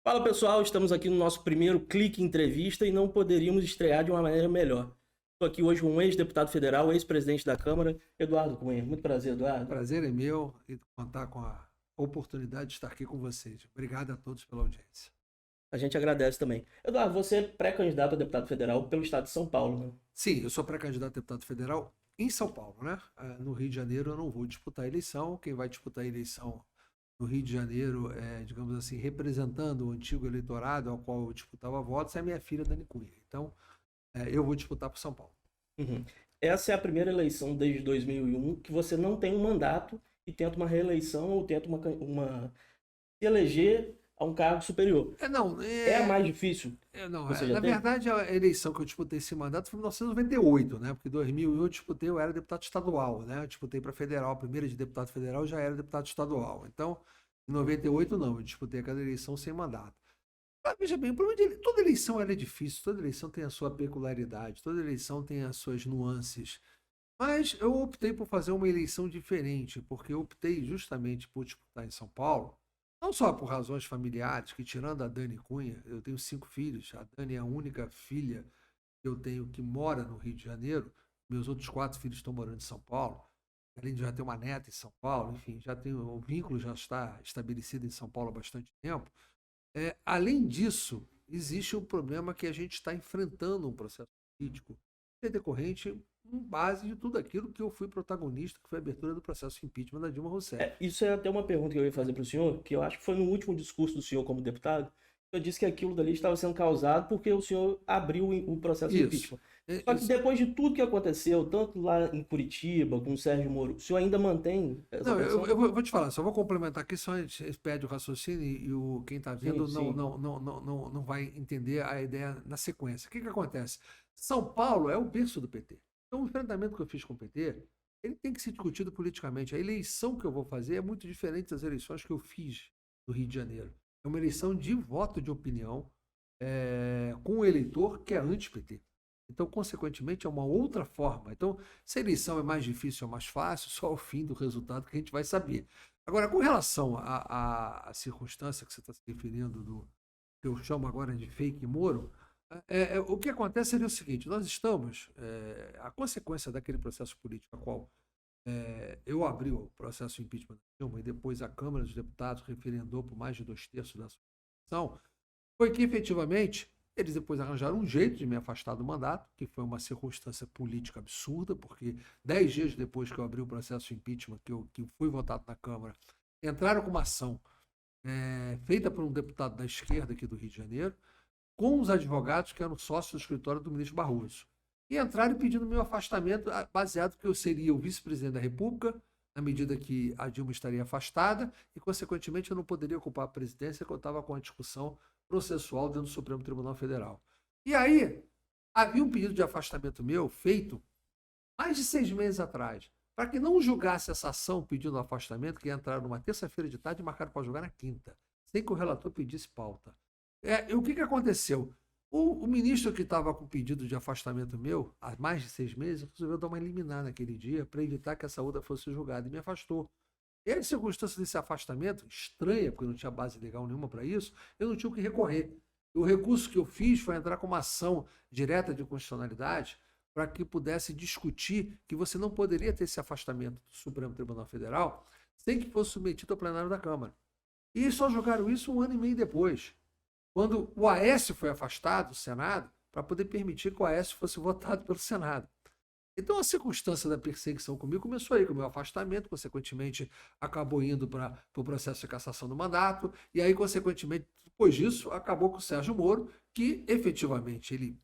Fala pessoal, estamos aqui no nosso primeiro Clique Entrevista e não poderíamos estrear de uma maneira melhor. Estou aqui hoje com um ex-deputado federal, ex-presidente da Câmara, Eduardo Cunha. Muito prazer, Eduardo. Prazer é meu e contar com a oportunidade de estar aqui com vocês. Obrigado a todos pela audiência. A gente agradece também. Eduardo, você é pré-candidato a deputado federal pelo estado de São Paulo, né? Sim, eu sou pré-candidato a deputado federal em São Paulo, né? No Rio de Janeiro eu não vou disputar a eleição. Quem vai disputar a eleição no Rio de Janeiro é, digamos assim, representando o antigo eleitorado ao qual eu disputava votos, é a minha filha Dani Cunha. Então, eu vou disputar por São Paulo. Uhum. Essa é a primeira eleição desde 2001 que você não tem um mandato e tenta uma reeleição ou tenta se eleger a um cargo superior. Não, É a mais difícil não, que você já na teve? verdade a eleição que eu disputei esse mandato foi em 1998, né? Porque em 2001 eu disputei, eu era deputado estadual, né? Eu disputei para federal, a primeira de deputado federal eu já era deputado estadual. Então, em 98 não, eu disputei aquela eleição sem mandato. Mas veja bem, o problema toda eleição ela é difícil, toda eleição tem a sua peculiaridade, toda eleição tem as suas nuances. Mas eu optei por fazer uma eleição diferente, porque eu optei justamente por disputar em São Paulo, não só por razões familiares, que tirando a Dani Cunha, eu tenho 5 filhos, a Dani é a única filha que eu tenho que mora no Rio de Janeiro, meus outros 4 filhos estão morando em São Paulo, além de já ter uma neta em São Paulo, enfim, já tenho, o vínculo já está estabelecido em São Paulo há bastante tempo. Além disso, existe um problema que a gente está enfrentando um processo político que é decorrente em base de tudo aquilo que eu fui protagonista, que foi a abertura do processo de impeachment da Dilma Rousseff. Isso é até uma pergunta que eu ia fazer para o senhor, que eu acho que foi no último discurso do senhor como deputado, eu disse que aquilo dali estava sendo causado porque o senhor abriu o processo de Isso. impeachment. Só que Isso. depois de tudo que aconteceu, tanto lá em Curitiba, com o Sérgio Moro, o senhor ainda mantém essa Não, versão? eu vou te falar, só vou complementar aqui, só a gente pede o raciocínio e quem está Sim, vendo sim. não vai entender a ideia na sequência. O que acontece? São Paulo é o berço do PT. Então, o enfrentamento que eu fiz com o PT, ele tem que ser discutido politicamente. A eleição que eu vou fazer é muito diferente das eleições que eu fiz no Rio de Janeiro. É uma eleição de voto de opinião com o eleitor que é anti-PT. Então, consequentemente, é uma outra forma. Então, se a eleição é mais difícil ou mais fácil, só ao fim do resultado que a gente vai saber. Agora, com relação à circunstância que você está se referindo, do que eu chamo agora de fake Moro, o que acontece seria o seguinte: nós estamos, a consequência daquele processo político a qual eu abri o processo de impeachment da Dilma e depois a Câmara dos Deputados referendou por mais de 2/3 da sua foi que efetivamente eles depois arranjaram um jeito de me afastar do mandato, que foi uma circunstância política absurda, porque 10 dias depois que eu abri o processo de impeachment, que fui votado na Câmara, entraram com uma ação feita por um deputado da esquerda aqui do Rio de Janeiro, com os advogados que eram sócios do escritório do ministro Barroso. E entraram pedindo meu afastamento, baseado que eu seria o vice-presidente da República, na medida que a Dilma estaria afastada, e, consequentemente, eu não poderia ocupar a presidência, que eu estava com a discussão processual dentro do Supremo Tribunal Federal. E aí, havia um pedido de afastamento meu feito mais de 6 meses atrás, para que não julgasse essa ação pedindo afastamento, que ia entrar numa terça-feira de tarde e marcado para julgar na quinta, sem que o relator pedisse pauta. E o que aconteceu? O ministro que estava com o pedido de afastamento meu, há mais de 6 meses, resolveu dar uma liminar naquele dia para evitar que essa outra fosse julgada e me afastou. E a circunstância desse afastamento, estranha, porque eu não tinha base legal nenhuma para isso, eu não tinha o que recorrer. O recurso que eu fiz foi entrar com uma ação direta de constitucionalidade para que pudesse discutir que você não poderia ter esse afastamento do Supremo Tribunal Federal sem que fosse submetido ao plenário da Câmara. E só jogaram isso 1 ano e meio depois, quando o Aécio foi afastado do Senado, para poder permitir que o Aécio fosse votado pelo Senado. Então, a circunstância da perseguição comigo começou aí, com o meu afastamento, consequentemente, acabou indo para o processo de cassação do mandato, e aí, consequentemente, depois disso, acabou com o Sérgio Moro, que efetivamente ele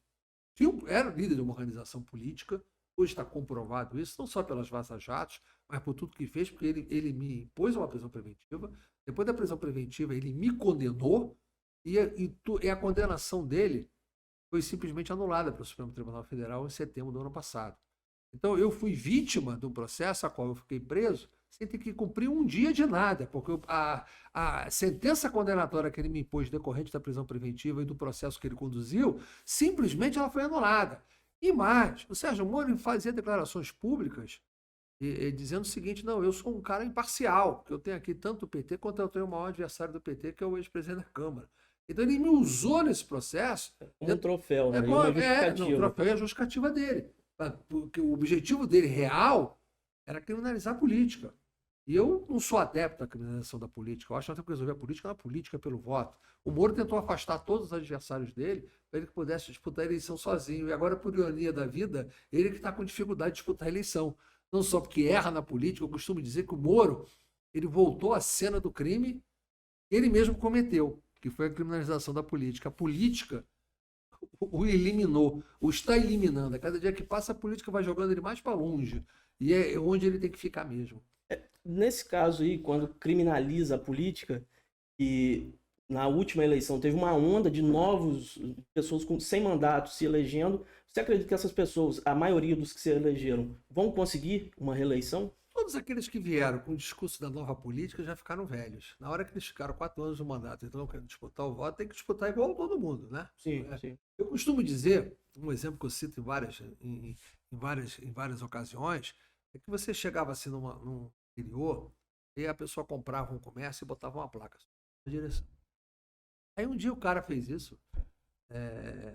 era líder de uma organização política, hoje está comprovado isso, não só pelas vaza-jatos, mas por tudo que fez, porque ele me impôs uma prisão preventiva, depois da prisão preventiva ele me condenou, e a condenação dele foi simplesmente anulada pelo Supremo Tribunal Federal em setembro do ano passado. Então, eu fui vítima de um processo a qual eu fiquei preso sem ter que cumprir um dia de nada, porque a sentença condenatória que ele me impôs decorrente da prisão preventiva e do processo que ele conduziu, simplesmente ela foi anulada. E mais, o Sérgio Moro fazia declarações públicas dizendo o seguinte: não, eu sou um cara imparcial, que eu tenho aqui tanto o PT quanto eu tenho o maior adversário do PT, que é o ex-presidente da Câmara. Então ele me usou nesse processo. Como um troféu, né? E Não, uma o justificativa. troféu é a justificativa dele. Porque o objetivo dele real era criminalizar a política. E eu não sou adepto da criminalização da política. Eu acho que nós temos que resolver a política na política pelo voto. O Moro tentou afastar todos os adversários dele para ele que pudesse disputar a eleição sozinho. E agora, por ironia da vida, ele que está com dificuldade de disputar a eleição. Não só porque erra na política, eu costumo dizer que o Moro ele voltou à cena do crime que ele mesmo cometeu, que foi a criminalização da política. A política o eliminou, o está eliminando. A cada dia que passa, a política vai jogando ele mais para longe. E é onde ele tem que ficar mesmo. Nesse caso aí, quando criminaliza a política, e na última eleição teve uma onda de novos pessoas sem mandato se elegendo, você acredita que essas pessoas, a maioria dos que se elegeram, vão conseguir uma reeleição? Todos aqueles que vieram com o discurso da nova política já ficaram velhos. Na hora que eles ficaram 4 anos no mandato, então querendo disputar o voto, tem que disputar igual todo mundo, né? Sim, sim. Eu costumo dizer, um exemplo que eu cito em várias ocasiões, é que você chegava assim num interior e a pessoa comprava um comércio e botava uma placa na direção. Aí um dia o cara fez isso,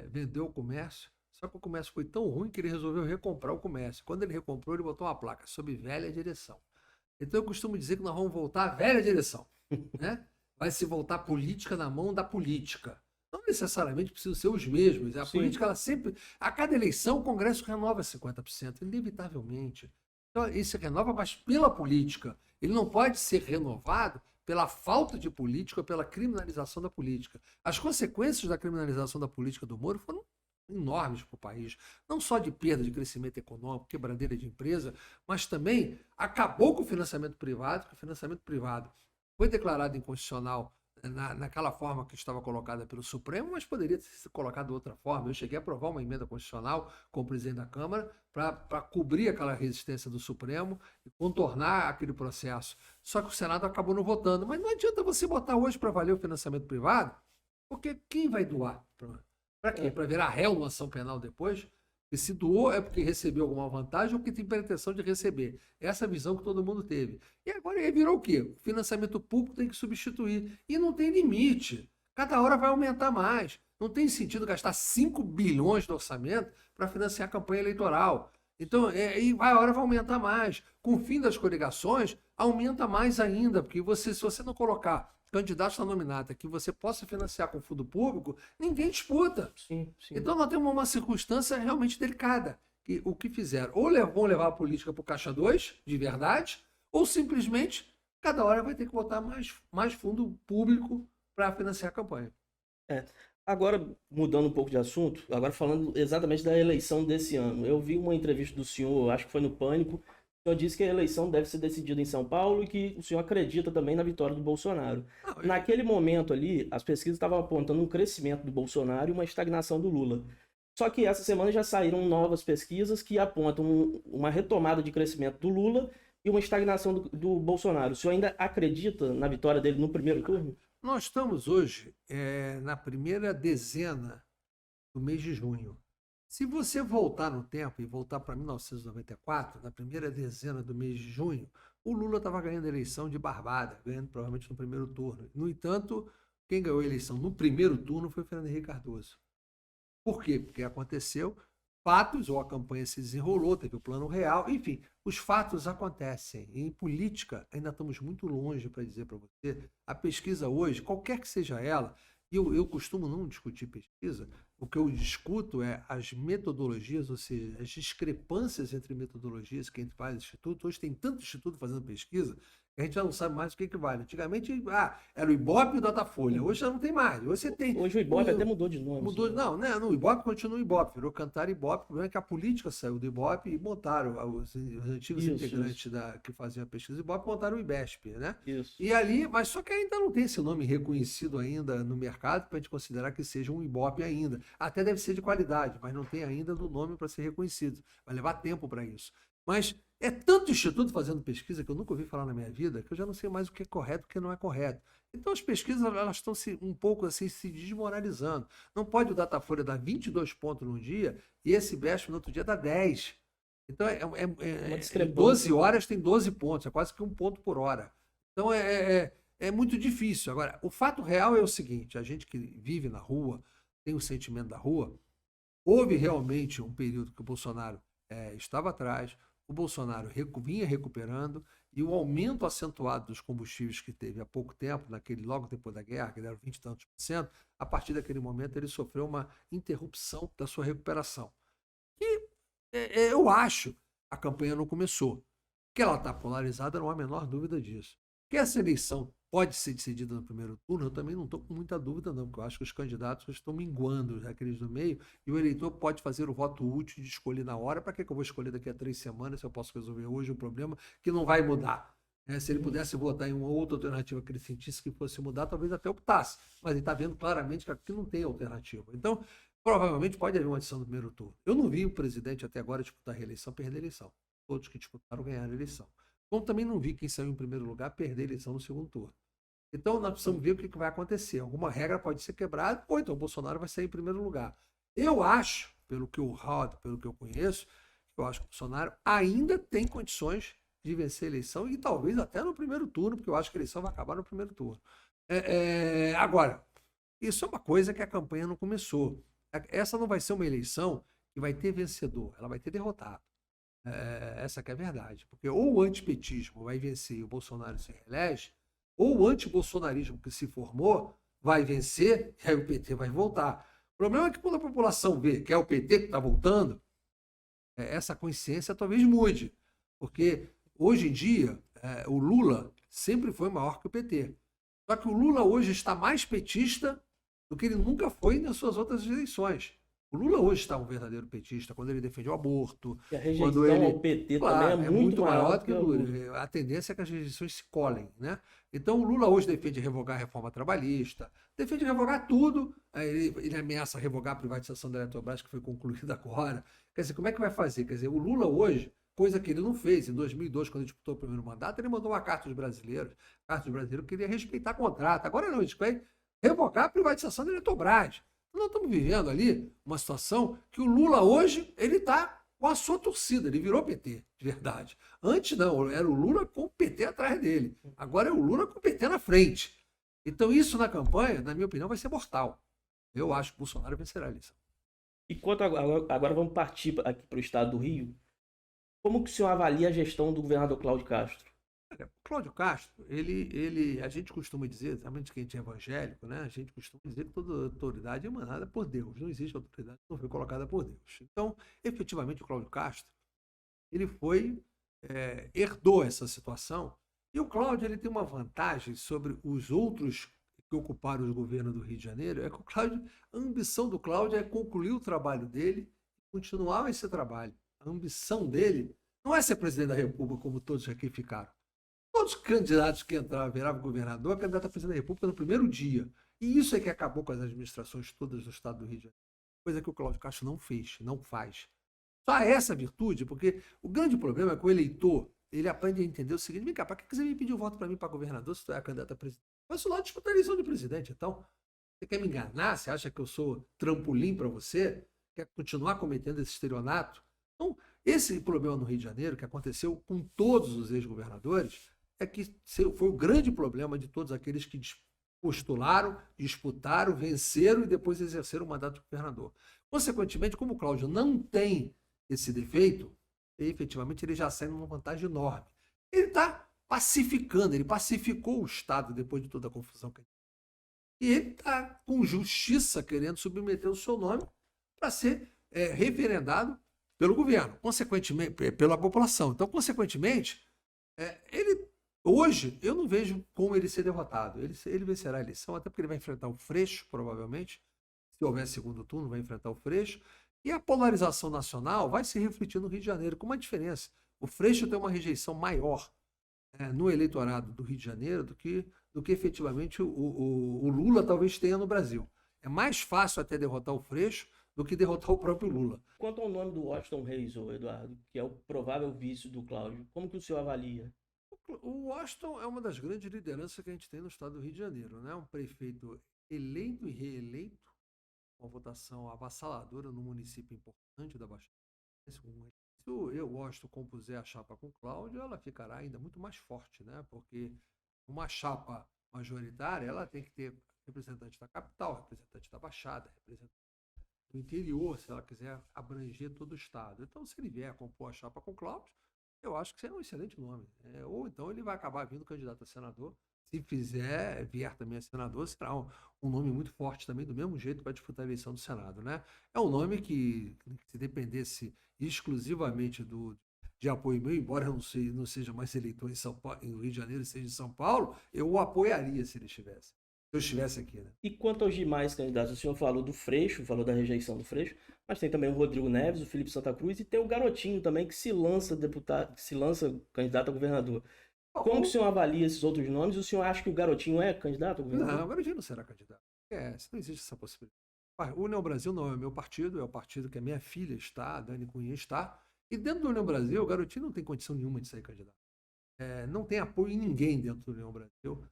vendeu o comércio, só que o comércio foi tão ruim que ele resolveu recomprar o comércio. Quando ele recomprou, ele botou uma placa sob velha direção. Então eu costumo dizer que nós vamos voltar à velha direção, né? Vai se voltar política na mão da política. Não necessariamente precisam ser os mesmos. A política, ela sempre... A cada eleição, o Congresso renova 50%, inevitavelmente. Então, ele se renova, mas pela política. Ele não pode ser renovado pela falta de política ou pela criminalização da política. As consequências da criminalização da política do Moro foram enormes para o país. Não só de perda de crescimento econômico, quebradeira de empresa, mas também acabou com o financiamento privado, que o financiamento privado foi declarado inconstitucional naquela forma que estava colocada pelo Supremo, mas poderia ter sido colocado de outra forma. Eu cheguei a aprovar uma emenda constitucional com o presidente da Câmara para cobrir aquela resistência do Supremo e contornar aquele processo. Só que o Senado acabou não votando. Mas não adianta você botar hoje para valer o financiamento privado, porque quem vai doar? Para quê? Para virar réu numa ação penal depois? E se doou é porque recebeu alguma vantagem ou porque tem pretensão de receber. Essa visão que todo mundo teve. E agora ele virou o quê? O financiamento público tem que substituir. E não tem limite. Cada hora vai aumentar mais. Não tem sentido gastar 5 bilhões de orçamento para financiar a campanha eleitoral. Então, a hora vai aumentar mais. Com o fim das coligações, aumenta mais ainda. Porque se você não colocar candidatos à nominata que você possa financiar com fundo público, ninguém disputa. Sim. Então nós temos uma circunstância realmente delicada. Que o que fizeram? Ou vão levar a política para o caixa 2, de verdade, ou simplesmente cada hora vai ter que botar mais fundo público para financiar a campanha. Agora, mudando um pouco de assunto, agora falando exatamente da eleição desse ano. Eu vi uma entrevista do senhor, acho que foi no Pânico. O senhor disse que a eleição deve ser decidida em São Paulo e que o senhor acredita também na vitória do Bolsonaro. Naquele momento ali, as pesquisas estavam apontando um crescimento do Bolsonaro e uma estagnação do Lula. Só que essa semana já saíram novas pesquisas que apontam uma retomada de crescimento do Lula e uma estagnação do Bolsonaro. O senhor ainda acredita na vitória dele no primeiro turno? Nós estamos hoje na primeira dezena do mês de junho. Se você voltar no tempo e voltar para 1994, na primeira dezena do mês de junho, o Lula estava ganhando a eleição de barbada, ganhando provavelmente no primeiro turno. No entanto, quem ganhou a eleição no primeiro turno foi o Fernando Henrique Cardoso. Por quê? Porque aconteceu fatos, ou a campanha se desenrolou, teve o plano real, enfim, os fatos acontecem. E em política, ainda estamos muito longe para dizer para você, a pesquisa hoje, qualquer que seja ela, e eu costumo não discutir pesquisa, o que eu discuto é as metodologias, ou seja, as discrepâncias entre metodologias que entre vários institutos. Hoje tem tanto instituto fazendo pesquisa que a gente já não sabe mais o que vale. Antigamente, era o Ibope e o Datafolha. Hoje já não tem mais. Hoje o Ibope até mudou de nome. Não, o Ibope continua o Ibope, virou Cantar Ibope. O problema é que a política saiu do Ibope e montaram os antigos integrantes que faziam a pesquisa do Ibope, montaram o IBESP, né? Isso. E ali, mas só que ainda não tem esse nome reconhecido ainda no mercado para a gente considerar que seja um Ibope ainda. Até deve ser de qualidade, mas não tem ainda no nome para ser reconhecido. Vai levar tempo para isso. Mas é tanto instituto fazendo pesquisa que eu nunca ouvi falar na minha vida que eu já não sei mais o que é correto e o que não é correto. Então as pesquisas elas estão um pouco assim se desmoralizando. Não pode o Datafolha dar 22 pontos num dia e esse IBESP no outro dia dá 10. Então em 12 horas tem 12 pontos, é quase que 1 ponto por hora. Então é muito difícil. Agora, o fato real é o seguinte: a gente que vive na rua, tem o sentimento da rua, houve realmente um período que o Bolsonaro estava atrás, o Bolsonaro vinha recuperando, e o aumento acentuado dos combustíveis que teve há pouco tempo, logo depois da guerra, que deram 20 e tantos por cento, a partir daquele momento ele sofreu uma interrupção da sua recuperação. E eu acho a campanha não começou. Que ela está polarizada, não há a menor dúvida disso. Que essa eleição pode ser decidida no primeiro turno, eu também não estou com muita dúvida, não, porque eu acho que os candidatos estão minguando aqueles do meio, e o eleitor pode fazer o voto útil de escolher na hora. Para que eu vou escolher daqui a 3 semanas se eu posso resolver hoje um problema que não vai mudar? Se ele pudesse votar em uma outra alternativa que ele sentisse que fosse mudar, talvez até optasse. Mas ele está vendo claramente que aqui não tem alternativa. Então, provavelmente pode haver uma adição do primeiro turno. Eu não vi o presidente até agora disputar a reeleição, perder a eleição. Todos que disputaram ganharam a eleição. Como também não vi quem saiu em primeiro lugar perder a eleição no segundo turno. Então nós precisamos ver o que vai acontecer. Alguma regra pode ser quebrada, ou então o Bolsonaro vai sair em primeiro lugar. Eu acho, pelo que eu rodo, pelo que eu conheço, eu acho que o Bolsonaro ainda tem condições de vencer a eleição, e talvez até no primeiro turno, porque eu acho que a eleição vai acabar no primeiro turno. Agora, isso é uma coisa que a campanha não começou. Essa não vai ser uma eleição que vai ter vencedor, ela vai ter derrotado. Essa que é a verdade. Porque ou o antipetismo vai vencer e o Bolsonaro se reelege, ou o antibolsonarismo que se formou vai vencer e aí o PT vai voltar. O problema é que quando a população vê que é o PT que está voltando, essa consciência talvez mude. Porque hoje em dia, o Lula sempre foi maior que o PT. Só que o Lula hoje está mais petista do que ele nunca foi nas suas outras eleições. O Lula hoje está um verdadeiro petista, quando ele defende o aborto, E a rejeição quando ele... ao PT também Claro, é muito maior do que o o Lula. A tendência é que as rejeições se colhem, né? Então o Lula hoje defende revogar a reforma trabalhista, defende revogar tudo. Ele ameaça revogar a privatização da Eletrobras, que foi concluída agora. Quer dizer, como é que vai fazer? Quer dizer, o Lula hoje, coisa que ele não fez em 2002, quando ele disputou o primeiro mandato, ele mandou uma carta aos brasileiros. A carta dos brasileiros queria respeitar contrato. Agora não, ele quer revogar a privatização da Eletrobras. Nós estamos vivendo ali uma situação que o Lula hoje, ele está com a sua torcida, ele virou PT, de verdade. Antes não, era o Lula com o PT atrás dele. Agora é o Lula com o PT na frente. Então isso na campanha, na minha opinião, vai ser mortal. Eu acho que o Bolsonaro vencerá a eleição. E quanto agora vamos partir aqui para o estado do Rio. Como que o senhor avalia a gestão do governador Cláudio Castro? Olha, o Cláudio Castro, a gente costuma dizer, realmente que a gente é evangélico, né? A gente costuma dizer que toda autoridade é emanada por Deus. Não existe autoridade que não foi colocada por Deus. Então, efetivamente, o Cláudio Castro, ele herdou essa situação. E o Cláudio, ele tem uma vantagem sobre os outros que ocuparam o governo do Rio de Janeiro, é que a ambição do Cláudio é concluir o trabalho dele e continuar esse trabalho. A ambição dele não é ser presidente da República, como todos aqui ficaram. Todos os candidatos que entraram, viravam governador, a candidato a presidente da República no primeiro dia. E isso é que acabou com as administrações todas do estado do Rio de Janeiro. Coisa que o Cláudio Castro não fez, não faz. Só essa virtude, porque o grande problema é que o eleitor, ele aprende a entender o seguinte: vem cá, para que você me pediu voto para mim para governador se tu é candidato a presidente? Eu sou lá disputar a eleição de presidente, então. Você quer me enganar? Você acha que eu sou trampolim para você? Quer continuar cometendo esse estelionato? Então, esse problema no Rio de Janeiro, que aconteceu com todos os ex-governadores, é que foi o grande problema de todos aqueles que postularam, disputaram, venceram e depois exerceram o mandato de governador. Consequentemente, como o Cláudio não tem esse defeito, efetivamente ele já sai numa vantagem enorme. Ele está pacificando, ele pacificou o Estado depois de toda a confusão que ele tem. E ele está com justiça querendo submeter o seu nome para ser referendado pelo governo, consequentemente, pela população. Então, consequentemente, ele hoje, eu não vejo como ele ser derrotado. Ele vencerá a eleição, até porque ele vai enfrentar o Freixo, provavelmente. Se houver segundo turno, vai enfrentar o Freixo. E a polarização nacional vai se refletir no Rio de Janeiro, com uma diferença. O Freixo tem uma rejeição maior no eleitorado do Rio de Janeiro do que efetivamente o Lula talvez tenha no Brasil. É mais fácil até derrotar o Freixo do que derrotar o próprio Lula. Quanto ao nome do Washington Reis, Eduardo, que é o provável vice do Cláudio, como que o senhor avalia? O Washington é uma das grandes lideranças que a gente tem no estado do Rio de Janeiro, né? Um prefeito eleito e reeleito, uma votação avassaladora no município importante da Baixada. Se o Washington compuser a chapa com o Cláudio, ela ficará ainda muito mais forte, né? Porque uma chapa majoritária, ela tem que ter representante da capital, representante da Baixada, representante do interior, se ela quiser abranger todo o estado. Então, se ele vier a compor a chapa com Cláudio, eu acho que seria um excelente nome. Ou então ele vai acabar vindo candidato a senador. Se vier também a senador, será um nome muito forte também, do mesmo jeito para disputar a eleição do Senado, né? É um nome que, se dependesse exclusivamente de apoio meu, embora eu não seja mais eleitor em São Paulo, em Rio de Janeiro, seja em São Paulo, eu o apoiaria se ele estivesse. Se eu estivesse aqui, né? E quanto aos demais candidatos, o senhor falou do Freixo, falou da rejeição do Freixo, mas tem também o Rodrigo Neves, o Felipe Santa Cruz e tem o Garotinho também que se lança deputado, se lança candidato a governador. Como que o senhor avalia esses outros nomes? O senhor acha que o Garotinho é candidato a governador? Não, o Garotinho não será candidato. Não existe essa possibilidade. O União Brasil não é o meu partido, é o partido que a minha filha está, a Dani Cunha está. E dentro do União Brasil, o Garotinho não tem condição nenhuma de sair candidato. Não tem apoio em ninguém dentro do União Brasil.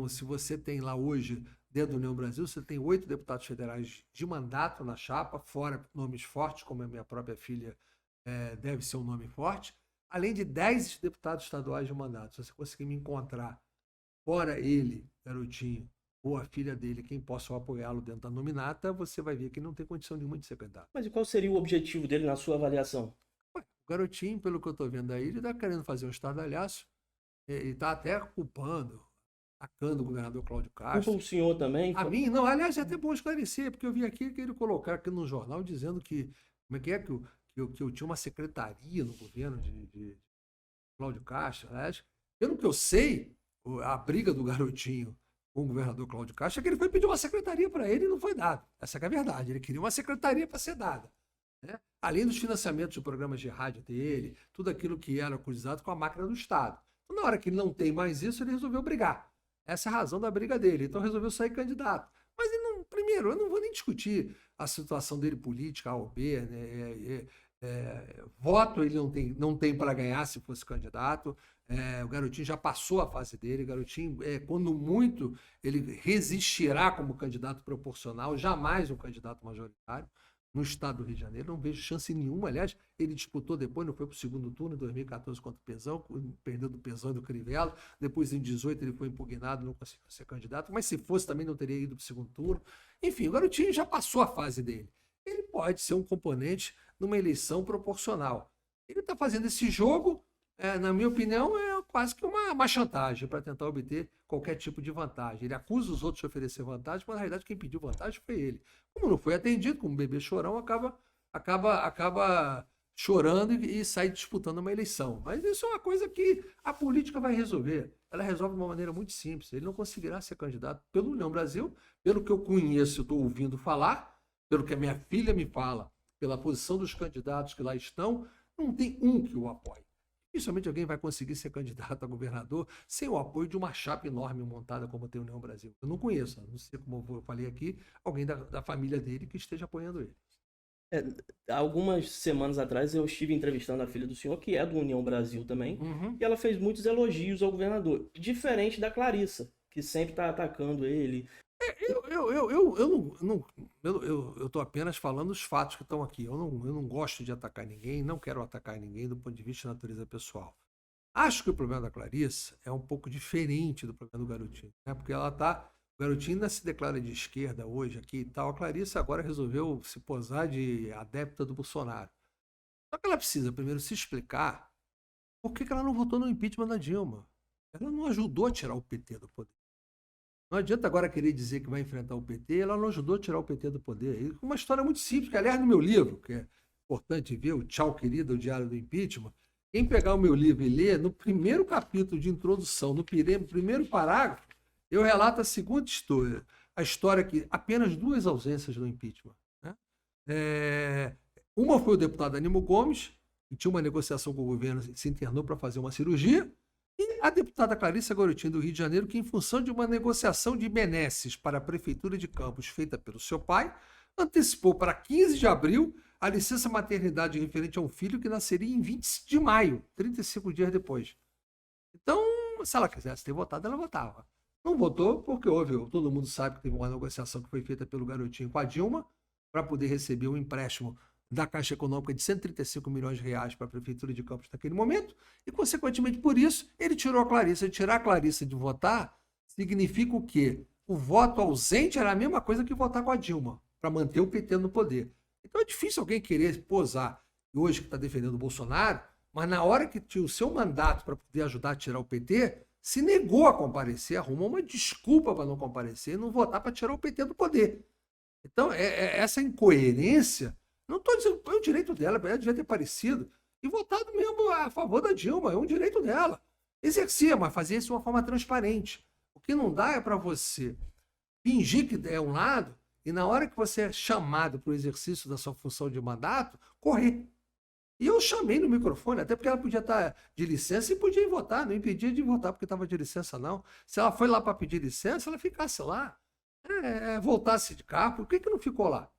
Se você tem lá hoje, dentro do União Brasil, você tem 8 deputados federais de mandato na chapa, fora nomes fortes, como a minha própria filha deve ser um nome forte, além de 10 deputados estaduais de mandato. Se você conseguir me encontrar, fora ele, Garotinho, ou a filha dele, quem possa apoiá-lo dentro da nominata, você vai ver que não tem condição nenhuma de ser candidato. Mas e qual seria o objetivo dele na sua avaliação? O Garotinho, pelo que eu estou vendo aí, ele está querendo fazer um estardalhaço, e está até culpando, atacando o governador Cláudio Castro. Culpa o senhor também? A mim, não, aliás, é até bom esclarecer, porque eu vi aqui que ele colocar aqui no jornal dizendo que, que eu tinha uma secretaria no governo de Cláudio Castro. Aliás, pelo que eu sei, a briga do Garotinho com o governador Cláudio Castro é que ele foi pedir uma secretaria para ele e não foi dado. Essa que é a verdade. Ele queria uma secretaria para ser dada, né? Além dos financiamentos de programas de rádio dele, tudo aquilo que era cruzado com a máquina do Estado. Então, na hora que ele não tem mais isso, ele resolveu brigar. Essa é a razão da briga dele. Então resolveu sair candidato. Mas ele não, primeiro, eu não vou nem discutir a situação dele política, A ou B, né? Voto ele não tem para ganhar se fosse candidato. O Garotinho já passou a fase dele. O Garotinho, quando muito, ele resistirá como candidato proporcional, jamais um candidato majoritário. No estado do Rio de Janeiro, não vejo chance nenhuma. Aliás, ele disputou depois, não foi para o segundo turno, em 2014 contra o Pezão, perdeu do Pezão e do Crivella. Depois, em 2018, ele foi impugnado, não conseguiu ser candidato. Mas se fosse, também não teria ido para o segundo turno. Enfim, o Garotinho já passou a fase dele. Ele pode ser um componente numa eleição proporcional. Ele está fazendo esse jogo, na minha opinião, é quase que uma chantagem para tentar obter qualquer tipo de vantagem. Ele acusa os outros de oferecer vantagem, mas na realidade quem pediu vantagem foi ele. Como não foi atendido, como bebê chorão, acaba chorando e sai disputando uma eleição. Mas isso é uma coisa que a política vai resolver. Ela resolve de uma maneira muito simples. Ele não conseguirá ser candidato pelo União Brasil, pelo que eu conheço, eu estou ouvindo falar, pelo que a minha filha me fala, pela posição dos candidatos que lá estão, não tem um que o apoie. Dificilmente alguém vai conseguir ser candidato a governador sem o apoio de uma chapa enorme montada como tem a União Brasil. Eu não conheço, não sei como eu falei aqui, alguém da família dele que esteja apoiando ele. Algumas semanas atrás eu estive entrevistando a filha do senhor, que é do União Brasil também, e ela fez muitos elogios ao governador, diferente da Clarissa, que sempre está atacando ele. Eu estou apenas falando os fatos que estão aqui. Eu não gosto de atacar ninguém, não quero atacar ninguém do ponto de vista de natureza pessoal. Acho que o problema da Clarissa é um pouco diferente do problema do Garotinho, né? Porque o Garotinho ainda se declara de esquerda hoje aqui e tal. A Clarissa agora resolveu se posar de adepta do Bolsonaro. Só que ela precisa primeiro se explicar por que ela não votou no impeachment da Dilma. Ela não ajudou a tirar o PT do poder. Não adianta agora querer dizer que vai enfrentar o PT, ela não ajudou a tirar o PT do poder. Uma história muito simples, que aliás no meu livro, que é importante ver, o Tchau Querida, o Diário do Impeachment, quem pegar o meu livro e ler, no primeiro capítulo de introdução, no primeiro parágrafo, eu relato a seguinte história. A história que apenas 2 ausências do impeachment, né? Uma foi o deputado Aníbal Gomes, que tinha uma negociação com o governo, se internou para fazer uma cirurgia, e a deputada Clarissa Garotinho, do Rio de Janeiro, que em função de uma negociação de benesses para a Prefeitura de Campos, feita pelo seu pai, antecipou para 15 de abril a licença maternidade referente a um filho que nasceria em 20 de maio, 35 dias depois. Então, se ela quisesse ter votado, ela votava. Não votou porque todo mundo sabe que teve uma negociação que foi feita pelo Garotinho com a Dilma para poder receber um empréstimo da Caixa Econômica de 135 milhões de reais para a Prefeitura de Campos naquele momento, e, consequentemente, por isso, ele tirou a Clarissa. Tirar a Clarissa de votar significa o quê? O voto ausente era a mesma coisa que votar com a Dilma, para manter o PT no poder. Então é difícil alguém querer posar, hoje que está defendendo o Bolsonaro, mas na hora que tinha o seu mandato para poder ajudar a tirar o PT, se negou a comparecer, arrumou uma desculpa para não comparecer e não votar para tirar o PT do poder. Então, essa incoerência, não estou dizendo que é o direito dela, ela devia ter parecido e votado mesmo a favor da Dilma, é um direito dela. Exercia, mas fazia isso de uma forma transparente. O que não dá é para você fingir que é um lado e na hora que você é chamado para o exercício da sua função de mandato, correr. E eu chamei no microfone, até porque ela podia estar de licença e podia ir votar, não impedia de votar porque estava de licença, não. Se ela foi lá para pedir licença, ela ficasse lá. Voltasse de carro, por que não ficou lá?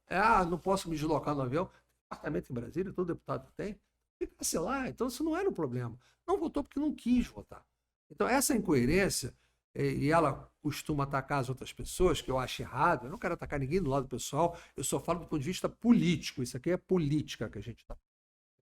Não posso me deslocar no avião. Tem apartamento em Brasília, todo deputado tem. Ficasse lá, então isso não era um problema. Não votou porque não quis votar. Então essa incoerência, e ela costuma atacar as outras pessoas, que eu acho errado, eu não quero atacar ninguém do lado pessoal, eu só falo do ponto de vista político, isso aqui é política que a gente está.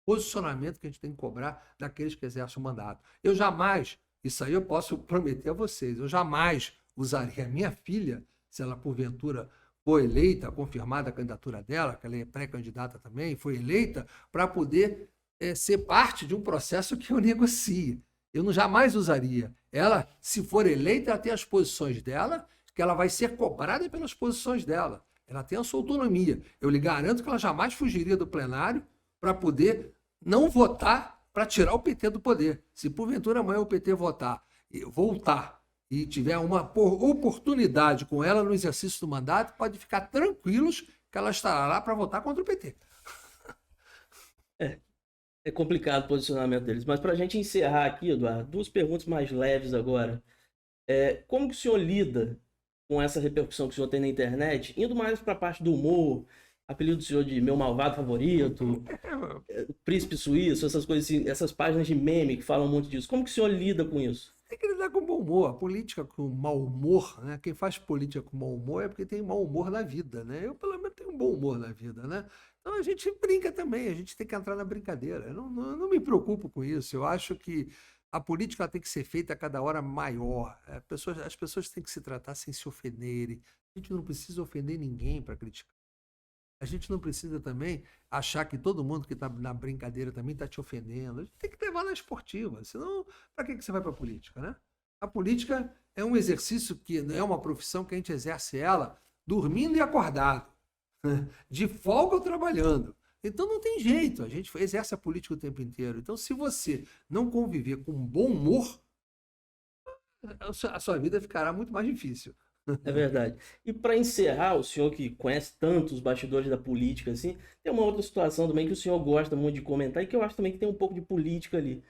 Posicionamento que a gente tem que cobrar daqueles que exercem o mandato. Eu jamais, isso aí eu posso prometer a vocês, eu jamais usaria a minha filha, se ela porventura for eleita, confirmada a candidatura dela, que ela é pré-candidata também, foi eleita, para poder ser parte de um processo que eu negocie. Eu não jamais usaria. Ela, se for eleita, ela tem as posições dela, que ela vai ser cobrada pelas posições dela. Ela tem a sua autonomia. Eu lhe garanto que ela jamais fugiria do plenário para poder não votar para tirar o PT do poder. Se porventura amanhã o PT voltar e tiver uma oportunidade com ela no exercício do mandato, pode ficar tranquilos que ela estará lá para votar contra o PT. É complicado o posicionamento deles. Mas para a gente encerrar aqui, Eduardo, duas perguntas mais leves agora. Como que o senhor lida com essa repercussão que o senhor tem na internet, indo mais para a parte do humor, apelido do senhor de meu malvado favorito, príncipe suíço, essas coisas assim, essas páginas de meme que falam muito disso. Como que o senhor lida com isso? Tem que lidar com bom humor. A política com mau humor, né? Quem faz política com mau humor é porque tem mau humor na vida, né? Eu, pelo menos, tenho um bom humor na vida, né? Então a gente brinca também, a gente tem que entrar na brincadeira. Eu não me preocupo com isso. Eu acho que a política ela tem que ser feita a cada hora maior. As pessoas têm que se tratar sem se ofenderem. A gente não precisa ofender ninguém para criticar. A gente não precisa também achar que todo mundo que está na brincadeira também está te ofendendo. A gente tem que levar na esportiva. Senão, para que você vai para a política, né? A política é um exercício que é uma profissão que a gente exerce ela dormindo e acordado, de folga ou trabalhando. Então não tem jeito, a gente exerce a política o tempo inteiro. Então, se você não conviver com bom humor, a sua vida ficará muito mais difícil. É verdade. E para encerrar, o senhor que conhece tanto os bastidores da política assim, tem uma outra situação também que o senhor gosta muito de comentar e que eu acho também que tem um pouco de política ali.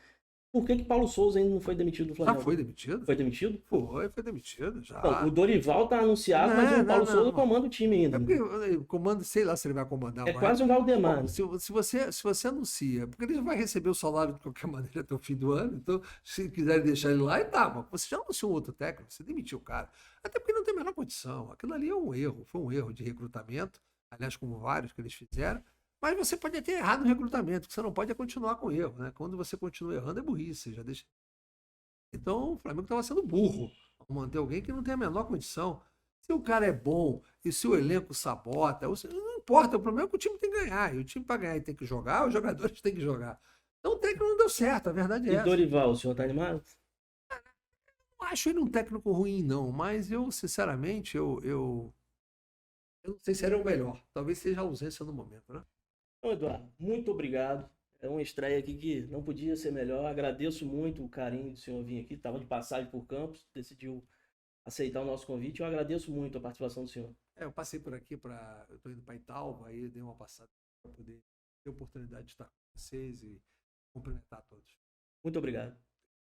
Por que Paulo Souza ainda não foi demitido do Já Flamengo? foi demitido? Foi demitido? Foi demitido, já. Então, o Dorival tá anunciado, mas o Paulo Souza comanda o time ainda. É porque comanda, sei lá se ele vai comandar. É quase um Valdemar. Bom, se você anuncia, porque ele vai receber o salário de qualquer maneira até o fim do ano, então se quiser deixar ele lá, mas você já anunciou um outro técnico, você demitiu o cara. Até porque não tem a menor condição. Aquilo ali é um erro, foi um erro de recrutamento, aliás, como vários que eles fizeram. Mas você pode ter errado no recrutamento, o que você não pode é continuar com o erro, né? Quando você continua errando, é burrice, já deixa. Então o Flamengo estava sendo burro ao manter alguém que não tem a menor condição. Se o cara é bom e se o elenco sabota, não importa, o problema é que o time tem que ganhar. E o time para ganhar tem que jogar, os jogadores têm que jogar. Então o técnico não deu certo, a verdade é essa. E Dorival, o senhor tá animado? Não acho ele um técnico ruim, não, mas eu, sinceramente, eu não sei se era o melhor. Talvez seja a ausência no momento, né? Então, Eduardo, muito obrigado. É uma estreia aqui que não podia ser melhor. Agradeço muito o carinho do senhor vir aqui. Estava de passagem por Campos, decidiu aceitar o nosso convite. Eu agradeço muito a participação do senhor. Eu passei por aqui eu estou indo para Italva, aí dei uma passada para poder ter a oportunidade de estar com vocês e cumprimentar todos. Muito obrigado.